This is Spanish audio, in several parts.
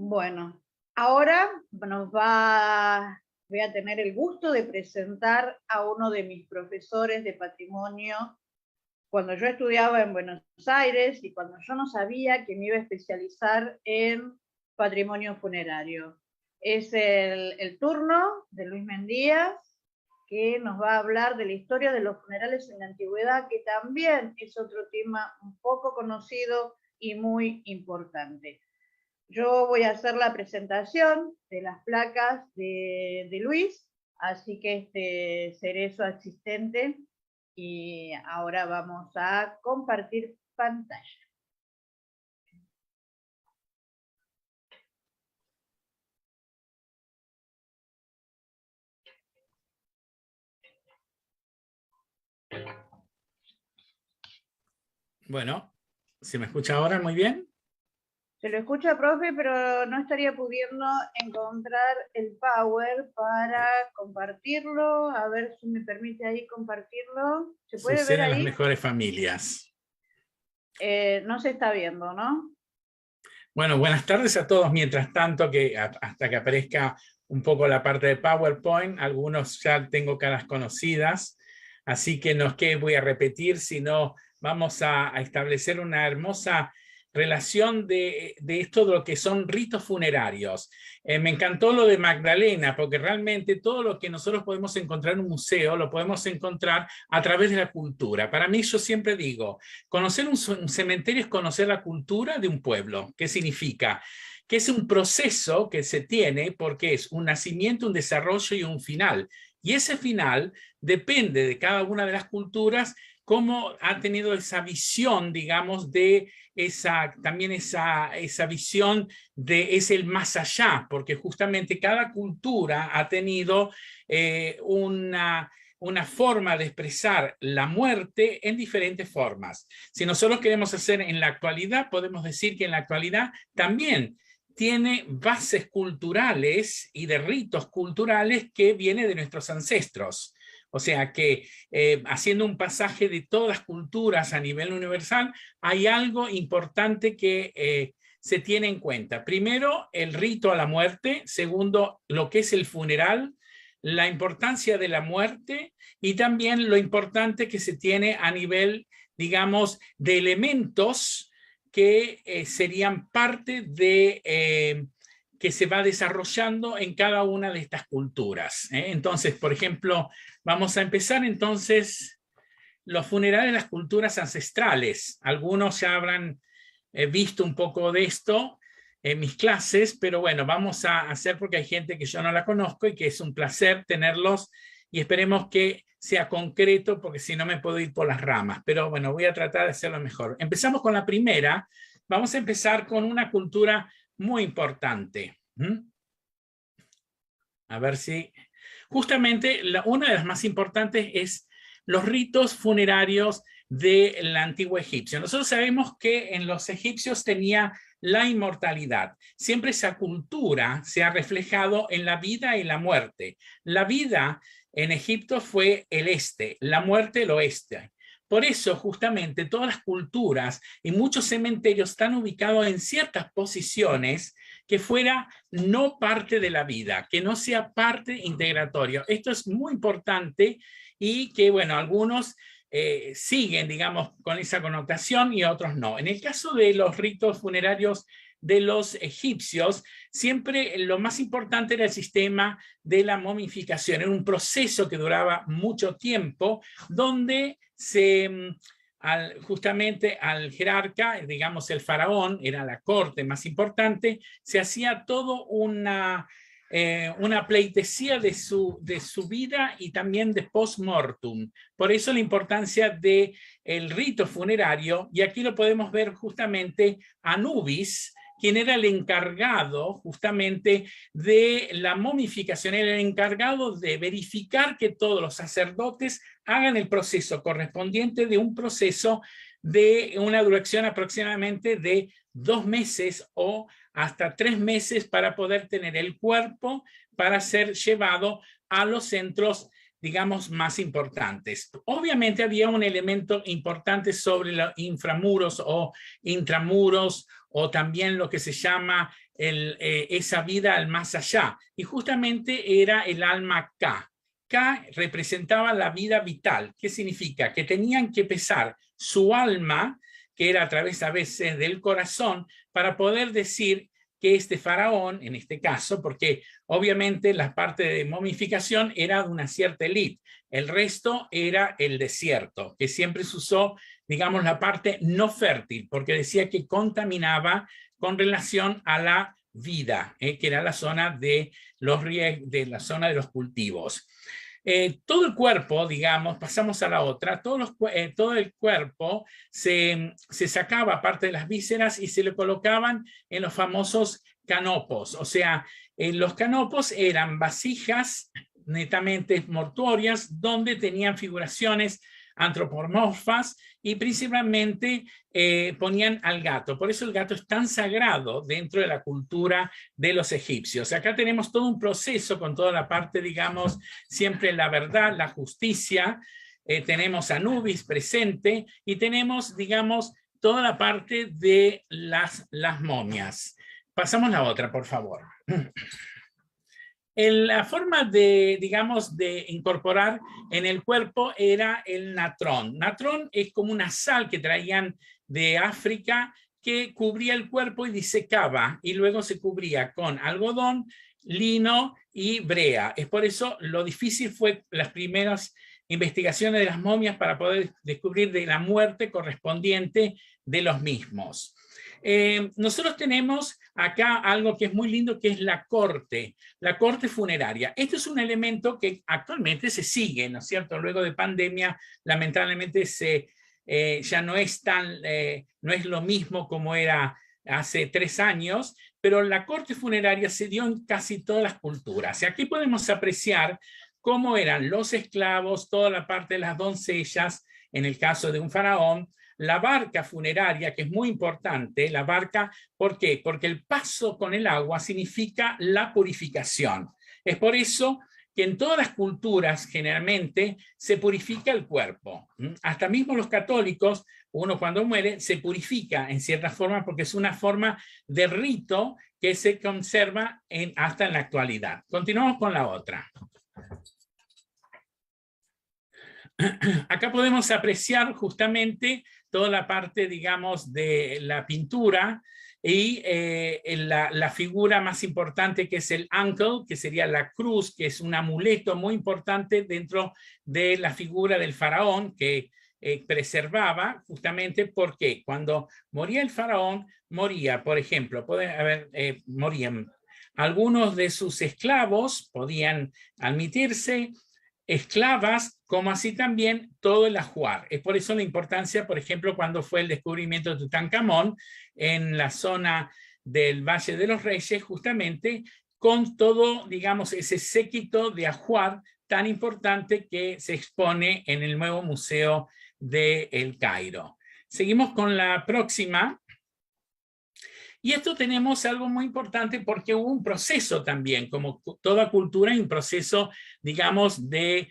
Bueno, ahora voy a tener el gusto de presentar a uno de mis profesores de patrimonio cuando yo estudiaba en Buenos Aires y cuando yo no sabía que me iba a especializar en patrimonio funerario. Es el turno de Luis Mendías, que nos va a hablar de la historia de los funerales en la antigüedad, que también es otro tema un poco conocido y muy importante. Yo voy a hacer la presentación de las placas de Luis, así que seré su asistente y ahora vamos a compartir pantalla. Bueno, ¿se me escucha ahora muy bien? Se lo escucha, profe, pero no estaría pudiendo encontrar el Power para compartirlo. A ver si me permite ahí compartirlo. ¿Se puede ver Sucede en las ahí? mejores familias. No se está viendo, ¿no? Bueno, buenas tardes a todos. Mientras tanto, hasta que aparezca un poco la parte de PowerPoint, algunos ya tengo caras conocidas, así que no es que voy a repetir, sino vamos a establecer una hermosa relación de esto de lo que son ritos funerarios. Me encantó lo de Magdalena, porque realmente todo lo que nosotros podemos encontrar en un museo, lo podemos encontrar a través de la cultura. Para mí, yo siempre digo, conocer un cementerio es conocer la cultura de un pueblo. ¿Qué significa? Que es un proceso que se tiene porque es un nacimiento, un desarrollo y un final. Y ese final depende de cada una de las culturas cómo ha tenido esa visión, digamos, de también esa visión de es el más allá, porque justamente cada cultura ha tenido una forma de expresar la muerte en diferentes formas. Si nosotros queremos hacer en la actualidad, podemos decir que en la actualidad también tiene bases culturales y de ritos culturales que vienen de nuestros ancestros. O sea que haciendo un pasaje de todas las culturas a nivel universal, hay algo importante que se tiene en cuenta. Primero, el rito a la muerte. Segundo, lo que es el funeral, la importancia de la muerte y también lo importante que se tiene a nivel, digamos, de elementos que serían parte de que se va desarrollando en cada una de estas culturas. Entonces, por ejemplo, vamos a empezar entonces los funerales de las culturas ancestrales. Algunos ya habrán visto un poco de esto en mis clases, pero bueno, vamos a hacer porque hay gente que yo no la conozco y que es un placer tenerlos y esperemos que sea concreto porque si no me puedo ir por las ramas, pero bueno, voy a tratar de hacerlo mejor. Empezamos con la primera. Vamos a empezar con una cultura muy importante. A ver si... Justamente una de las más importantes es los ritos funerarios del antiguo egipcio. Nosotros sabemos que en los egipcios tenía la inmortalidad. Siempre esa cultura se ha reflejado en la vida y la muerte. La vida en Egipto fue el este, la muerte el oeste. Por eso, justamente, todas las culturas y muchos cementerios están ubicados en ciertas posiciones que fuera no parte de la vida, que no sea parte integratoria. Esto es muy importante y que, bueno, algunos siguen, digamos, con esa connotación y otros no. En el caso de los ritos funerarios de los egipcios, siempre lo más importante era el sistema de la momificación. Era un proceso que duraba mucho tiempo, donde justamente al jerarca, digamos el faraón, era la corte más importante, se hacía todo una pleitesía de su vida y también de post-mortem. Por eso la importancia del rito funerario, y aquí lo podemos ver justamente Anubis, quien era el encargado justamente de la momificación, era el encargado de verificar que todos los sacerdotes hagan el proceso correspondiente de un proceso de una duración aproximadamente de 2 meses o hasta 3 meses para poder tener el cuerpo para ser llevado a los centros digamos, más importantes. Obviamente había un elemento importante sobre los inframuros o intramuros, o también lo que se llama esa vida al más allá. Y justamente era el alma Ka. Ka representaba la vida vital. ¿Qué significa? Que tenían que pesar su alma, que era a través a veces del corazón, para poder decir que este faraón, en este caso, porque obviamente la parte de momificación era de una cierta élite, el resto era el desierto, que siempre se usó, digamos, la parte no fértil, porque decía que contaminaba con relación a la vida, que era la zona de la zona de los cultivos. Todo el cuerpo, digamos, pasamos a la otra, todo el cuerpo se sacaba parte de las vísceras y se le colocaban en los famosos canopos. O sea, los canopos eran vasijas netamente mortuorias donde tenían figuraciones antropomorfas y principalmente ponían al gato. Por eso el gato es tan sagrado dentro de la cultura de los egipcios. Acá tenemos todo un proceso con toda la parte, digamos, siempre la verdad, la justicia. Tenemos a Anubis presente y tenemos, digamos, toda la parte de las momias. Pasamos a la otra, por favor. La forma de, digamos, de incorporar en el cuerpo era el natrón. Natrón es como una sal que traían de África que cubría el cuerpo y disecaba, y luego se cubría con algodón, lino y brea. Es por eso lo difícil fue las primeras investigaciones de las momias para poder descubrir de la muerte correspondiente de los mismos. Nosotros tenemos acá algo que es muy lindo, que es la corte funeraria. Esto es un elemento que actualmente se sigue, ¿no es cierto? Luego de pandemia, lamentablemente ya no es no es lo mismo como era hace 3 años, pero la corte funeraria se dio en casi todas las culturas. Y aquí podemos apreciar cómo eran los esclavos, toda la parte de las doncellas, en el caso de un faraón, la barca funeraria, que es muy importante, la barca, ¿por qué? Porque el paso con el agua significa la purificación. Es por eso que en todas las culturas generalmente se purifica el cuerpo. Hasta mismo los católicos, uno cuando muere se purifica en cierta forma porque es una forma de rito que se conserva hasta en la actualidad. Continuamos con la otra. Acá podemos apreciar justamente toda la parte, digamos, de la pintura y la figura más importante que es el ankle, que sería la cruz, que es un amuleto muy importante dentro de la figura del faraón que preservaba justamente porque cuando moría el faraón, moría, por ejemplo, morían algunos de sus esclavos, podían admitirse, esclavas, como así también todo el ajuar. Es por eso la importancia, por ejemplo, cuando fue el descubrimiento de Tutankamón en la zona del Valle de los Reyes, justamente con todo, digamos, ese séquito de ajuar tan importante que se expone en el nuevo Museo de El Cairo. Seguimos con la próxima. Y esto tenemos algo muy importante porque hubo un proceso también, como toda cultura, hay un proceso, digamos, de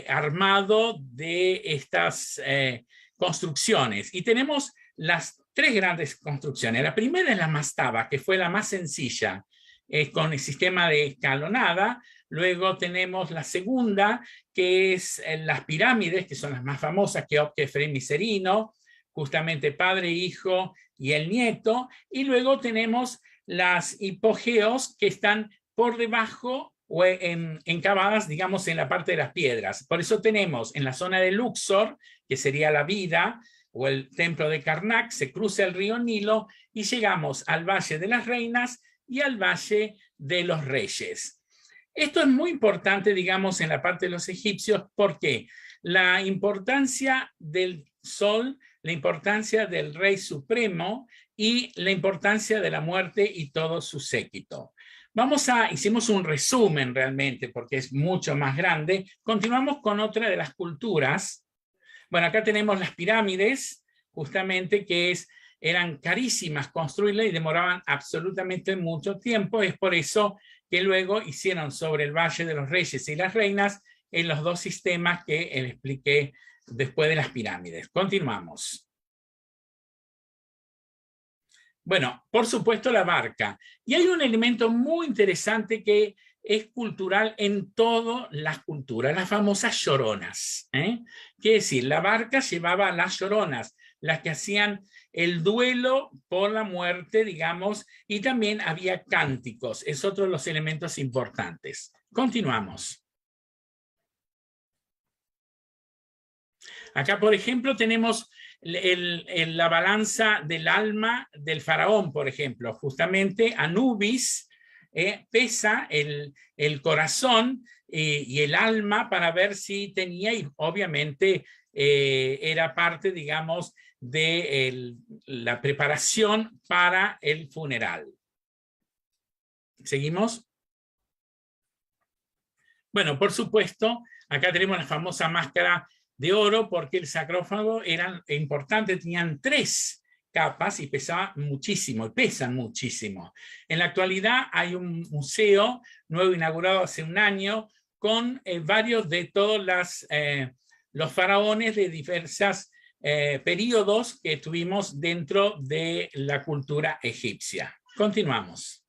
armado de estas construcciones. Y tenemos las 3 grandes construcciones. La primera es la mastaba, que fue la más sencilla, con el sistema de escalonada. Luego tenemos la segunda, que es las pirámides, que son las más famosas, Keops, Kefren y Serino, justamente padre, hijo y el nieto, y luego tenemos las hipogeos que están por debajo o encavadas, digamos, en la parte de las piedras. Por eso tenemos en la zona de Luxor, que sería la vida, o el templo de Karnak, se cruza el río Nilo y llegamos al Valle de las Reinas y al Valle de los Reyes. Esto es muy importante, digamos, en la parte de los egipcios, porque la importancia del sol, la importancia del rey supremo y la importancia de la muerte y todo su séquito. Hicimos un resumen realmente porque es mucho más grande. Continuamos con otra de las culturas. Bueno, acá tenemos las pirámides, justamente eran carísimas construirlas y demoraban absolutamente mucho tiempo. Es por eso que luego hicieron sobre el Valle de los Reyes y las Reinas en los dos sistemas que expliqué después de las pirámides. Continuamos. Bueno, por supuesto la barca. Y hay un elemento muy interesante que es cultural en todas las culturas, las famosas lloronas. Quiere decir, la barca llevaba a las lloronas, las que hacían el duelo por la muerte, digamos, y también había cánticos. Es otro de los elementos importantes. Continuamos. Acá, por ejemplo, tenemos la balanza del alma del faraón, por ejemplo. Justamente Anubis pesa el corazón y el alma para ver si tenía, y obviamente era parte, digamos, de la preparación para el funeral. ¿Seguimos? Bueno, por supuesto, acá tenemos la famosa máscara de oro, porque el sarcófago era importante, tenían 3 capas y pesaban muchísimo, y pesan muchísimo. En la actualidad hay un museo nuevo inaugurado hace un año con varios de todos los faraones de diversos periodos que tuvimos dentro de la cultura egipcia. Continuamos.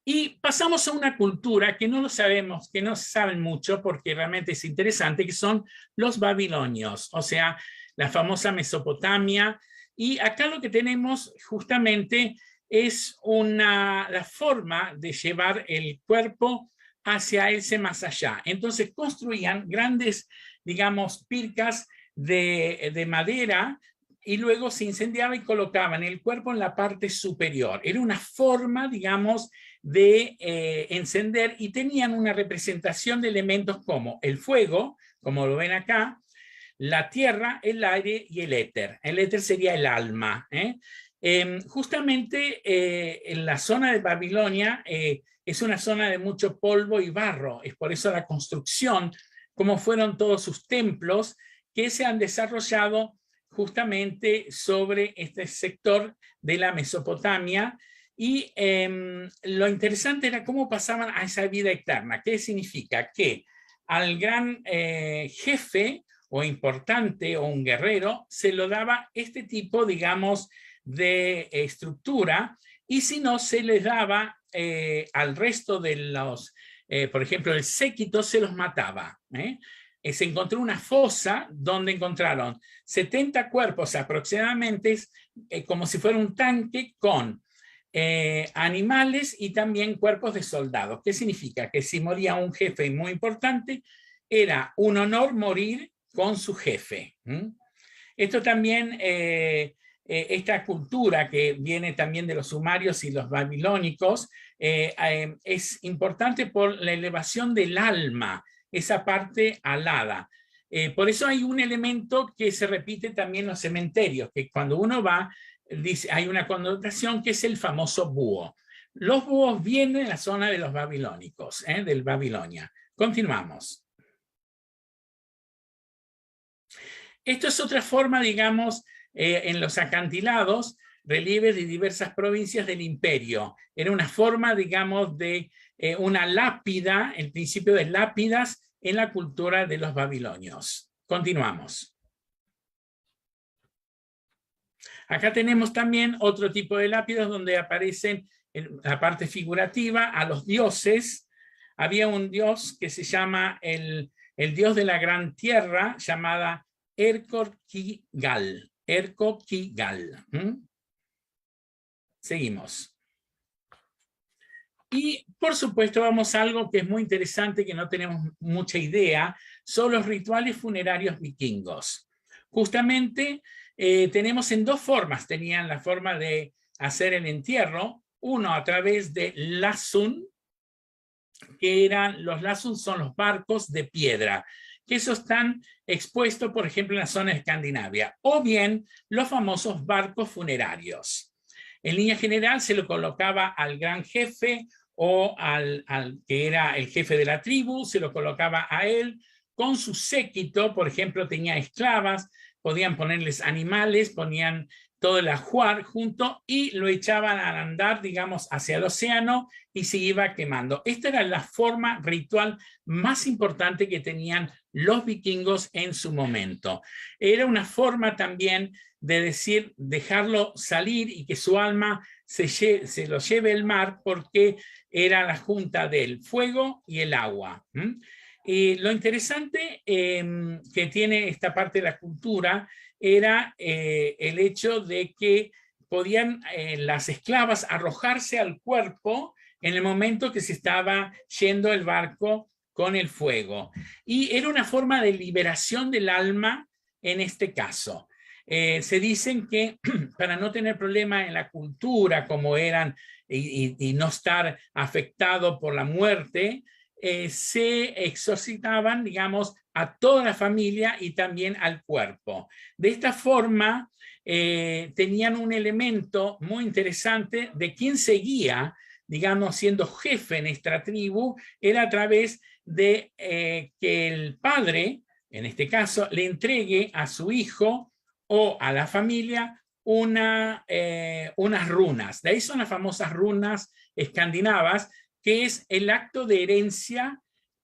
Y pasamos a una cultura que no lo sabemos, que no se saben mucho porque realmente es interesante, que son los babilonios, o sea, la famosa Mesopotamia. Y acá lo que tenemos justamente es la forma de llevar el cuerpo hacia ese más allá. Entonces construían grandes, digamos, pircas de madera, y luego se incendiaba y colocaban el cuerpo en la parte superior. Era una forma, digamos, de encender, y tenían una representación de elementos como el fuego, como lo ven acá, la tierra, el aire y el éter. El éter sería el alma. Justamente en la zona de Babilonia es una zona de mucho polvo y barro. Es por eso la construcción, como fueron todos sus templos, que se han desarrollado justamente sobre este sector de la Mesopotamia. Y lo interesante era cómo pasaban a esa vida eterna. ¿Qué significa? Que al gran jefe o importante o un guerrero se lo daba este tipo, digamos, de estructura, y si no, se les daba al resto de los, por ejemplo, el séquito, se los mataba. Se encontró una fosa donde encontraron 70 cuerpos aproximadamente, como si fuera un tanque con animales y también cuerpos de soldados. ¿Qué significa? Que si moría un jefe muy importante, era un honor morir con su jefe. Esto también, esta cultura que viene también de los sumerios y los babilónicos, es importante por la elevación del alma, esa parte alada. Por eso hay un elemento que se repite también en los cementerios, que cuando uno va, dice, hay una connotación que es el famoso búho. Los búhos vienen de la zona de los babilónicos, del Babilonia. Continuamos. Esto es otra forma, digamos, en los acantilados, relieves de diversas provincias del imperio. Era una forma, digamos, de una lápida, el principio de lápidas en la cultura de los babilonios. Continuamos. Acá tenemos también otro tipo de lápidas donde aparecen en la parte figurativa a los dioses. Había un dios que se llama el dios de la gran tierra, llamada Erko-Kigal. Erko-Kigal. Seguimos. Y por supuesto vamos a algo que es muy interesante, que no tenemos mucha idea, son los rituales funerarios vikingos. Justamente tenemos en 2 formas. Tenían la forma de hacer el entierro, uno a través de lasun, que eran, los lasun son los barcos de piedra, que esos están expuestos, por ejemplo, en la zona de Escandinavia, o bien los famosos barcos funerarios. En línea general se lo colocaba al gran jefe o al que era el jefe de la tribu, se lo colocaba a él con su séquito. Por ejemplo, tenía esclavas, podían ponerles animales, ponían todo el ajuar junto y lo echaban a andar, digamos, hacia el océano y se iba quemando. Esta era la forma ritual más importante que tenían los vikingos en su momento. Era una forma también de decir, dejarlo salir y que su alma se lo lleve el mar, porque era la junta del fuego y el agua. Y lo interesante que tiene esta parte de la cultura era el hecho de que podían las esclavas arrojarse al cuerpo en el momento que se estaba yendo el barco con el fuego. Y era una forma de liberación del alma en este caso. Se dicen que para no tener problema en la cultura como eran y no estar afectado por la muerte, se exorcitaban, digamos, a toda la familia y también al cuerpo. De esta forma, tenían un elemento muy interesante de quién seguía, digamos, siendo jefe en esta tribu, era a través de que el padre, en este caso, le entregue a su hijo o a la familia unas runas. De ahí son las famosas runas escandinavas, que es el acto de herencia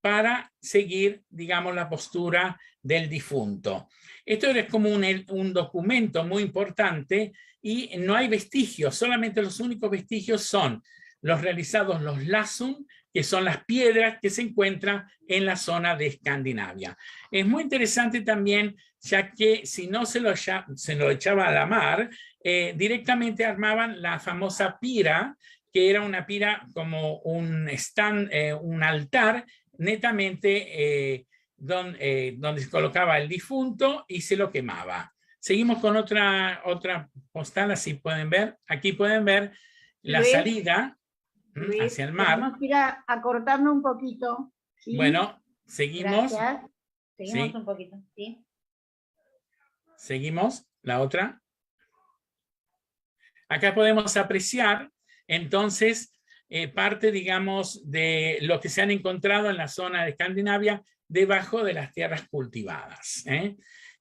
para seguir, digamos, la postura del difunto. Esto es como un documento muy importante y no hay vestigios, solamente los únicos vestigios son los realizados los lasun, que son las piedras que se encuentran en la zona de Escandinavia. Es muy interesante también, ya que si no se lo echaba a la mar, directamente armaban la famosa pira, que era una pira como un un altar netamente donde se colocaba el difunto y se lo quemaba. Seguimos con otra postal, así pueden ver. Aquí pueden ver la Luis, salida hacia el mar. Tenemos que ir acortando un poquito. ¿Sí? Bueno, seguimos. Gracias. Seguimos ¿Sí? un poquito. ¿Sí? Seguimos. La otra. Acá podemos apreciar, entonces, parte, digamos, de lo que se han encontrado en la zona de Escandinavia debajo de las tierras cultivadas.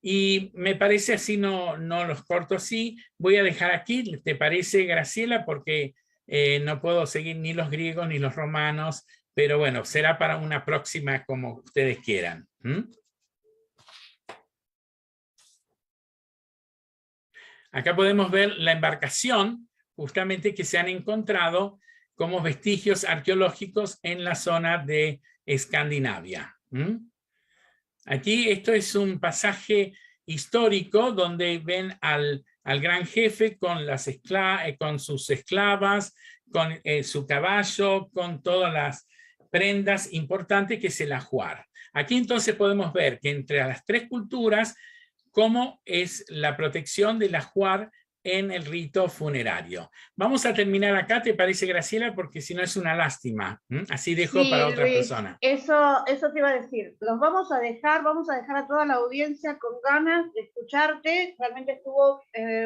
Y me parece así, no los corto así. Voy a dejar aquí, ¿te parece, Graciela? Porque no puedo seguir ni los griegos ni los romanos, pero bueno, será para una próxima como ustedes quieran. Acá podemos ver la embarcación, justamente que se han encontrado como vestigios arqueológicos en la zona de Escandinavia. Aquí esto es un pasaje histórico donde ven al gran jefe con, con sus esclavas, con su caballo, con todas las prendas importantes que es el ajuar. Aquí entonces podemos ver que entre las tres culturas, cómo es la protección del ajuar en el rito funerario. Vamos a terminar acá, ¿te parece, Graciela? Porque si no es una lástima. Así dejo para otra persona. Eso te iba a decir. Los vamos a dejar a toda la audiencia con ganas de escucharte. Realmente estuvo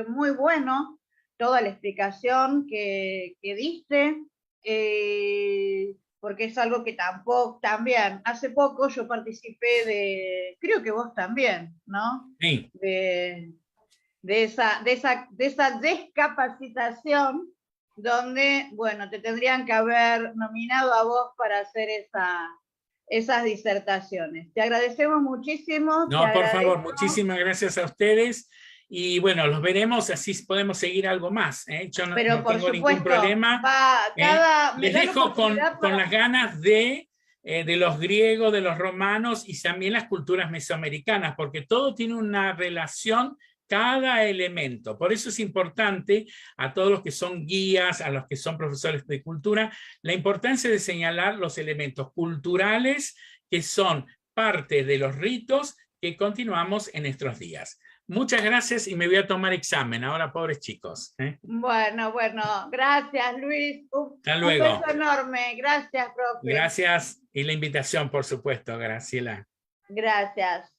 muy bueno toda la explicación que diste. Porque es algo que también, hace poco yo participé creo que vos también, ¿no? Sí. De esa descapacitación, donde, bueno, te tendrían que haber nominado a vos para hacer esas disertaciones. Te agradecemos muchísimo. No, por favor, muchísimas gracias a ustedes. Y bueno, los veremos, así podemos seguir algo más. Yo no tengo ningún problema. Les dejo con las ganas de los griegos, de los romanos y también las culturas mesoamericanas, porque todo tiene una relación, cada elemento. Por eso es importante a todos los que son guías, a los que son profesores de cultura, la importancia de señalar los elementos culturales que son parte de los ritos que continuamos en nuestros días. Muchas gracias y me voy a tomar examen ahora, pobres chicos. Bueno, gracias, Luis. Hasta luego. Un beso enorme. Gracias, profe. Gracias y la invitación, por supuesto, Graciela. Gracias.